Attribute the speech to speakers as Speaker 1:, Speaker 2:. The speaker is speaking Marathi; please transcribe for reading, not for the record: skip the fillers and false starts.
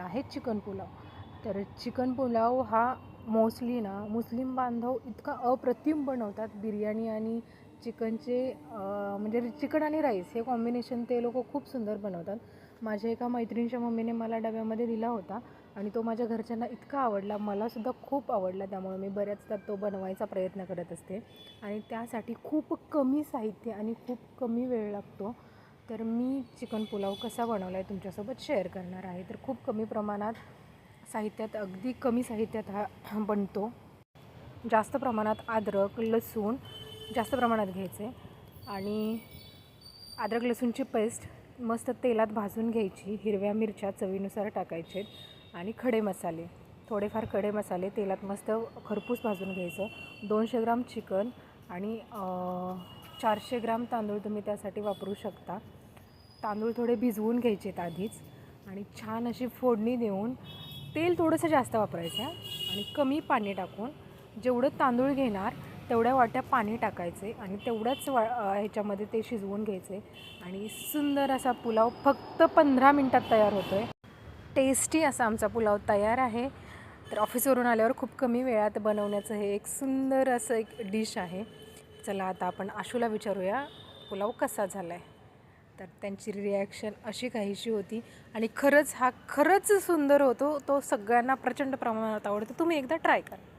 Speaker 1: आहे चिकन पुलाव. तर चिकन पुलाव हा मोस्टली ना मुस्लिम बांधव इतका अप्रतिम बनवतात. बिर्याणी आणि चिकनचे म्हणजे चिकन आणि राईस हे कॉम्बिनेशन ते लोक खूप सुंदर बनवतात. माझ्या एका मैत्रिणीच्या मम्मीने मला डब्यामध्ये दिला होता आणि तो माझ्या घरच्यांना इतका आवडला, मलासुद्धा खूप आवडला. त्यामुळे मी बऱ्याचदा तो बनवायचा प्रयत्न करत असते आणि त्यासाठी खूप कमी साहित्य आणि खूप कमी वेळ लागतो. तर मी चिकन पुलाव कसा बनवला आहे तुमच्यासोबत शेअर करणार आहे. तर खूप कमी प्रमाणात साहित्यात, अगदी कमी साहित्यात हा बनतो. जास्त प्रमाणात अद्रक लसूण जास्त प्रमाणात घ्यायचे आणि अद्रक लसूणची पेस्ट मस्त तेलात भाजून घ्यायची. हिरव्या मिरच्या चवीनुसार टाकायचे आणि खडे मसाले, थोडेफार खडे मसाले तेलात मस्त खरपूस भाजून घ्यायचं. 200 ग्राम चिकन आणि 400 ग्राम तांदूळ तुम्ही त्यासाठी वापरू शकता. तांदूळ थोडे भिजवून घ्यायचेत आधीच आणि छान अशी फोडणी देऊन तेल थोडंसं जास्त वापरायचं आणि कमी पाणी टाकून जेवढं तांदूळ घेणार तेवढ्या वाट्या पाणी टाकायचे आणि तेवढ्याच ह्याच्यामध्ये ते शिजवून घ्यायचे आणि सुंदर असा पुलाव फक्त 15 मिनटात तयार होतो आहे. टेस्टी असा आमचा पुलाव तयार आहे. तर ऑफिसवरून आल्यावर खूप कमी वेळात बनवण्याचं हे एक सुंदर असं एक डिश आहे. चला आता आपण आशूला विचारूया पुलाव कसा झाला आहे. तर त्यांची रिॲक्शन अशी काहीशी होती आणि खरंच सुंदर होतो. तो सगळ्यांना प्रचंड प्रमाणात आवडतो. तुम्ही एकदा ट्राय करा.